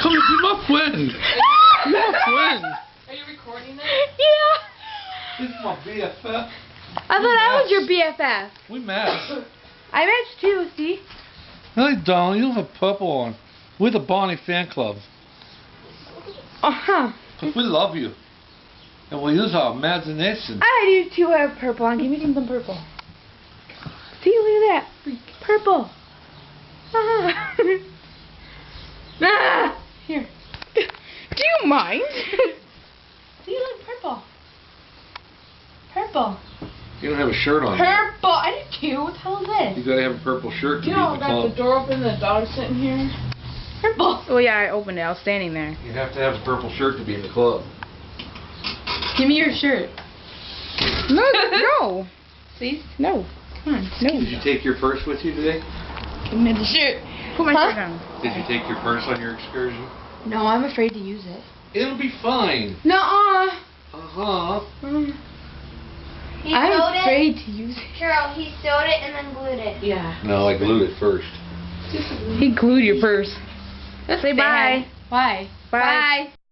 Come and be my friend. Be my friend. Are you recording this? Yeah. This is my BFF. I thought I was your BFF. We match. I matched too, see? No, you don't. You have purple on. We're the Bonnie fan club. Uh-huh. Because we love you. And we use our imagination. I do too have purple on. Give me some purple. See, look at that. Purple. Ah. Ah. Here. Do you mind? See, look, purple. Purple. You don't have a shirt on. Purple. I do too. What the hell is this? You gotta have a purple shirt to You be know, in the got club. the door open, the dog's sitting here. Purple. Oh yeah, I opened it. I was standing there. You have to have a purple shirt to be in the club. Give me your shirt. No, no. See? No. Come on. No. Did you take your purse with you today? Give me the shirt. Put my shirt on. Did you take your purse on your excursion? No, I'm afraid to use it. It'll be fine. Nuh-uh. Uh-huh. He I'm sewed it. afraid to use it. Cheryl, he sewed it and then glued it. Yeah. No, I glued it first. He glued your purse. That's Say bye. bad. Bye. Bye.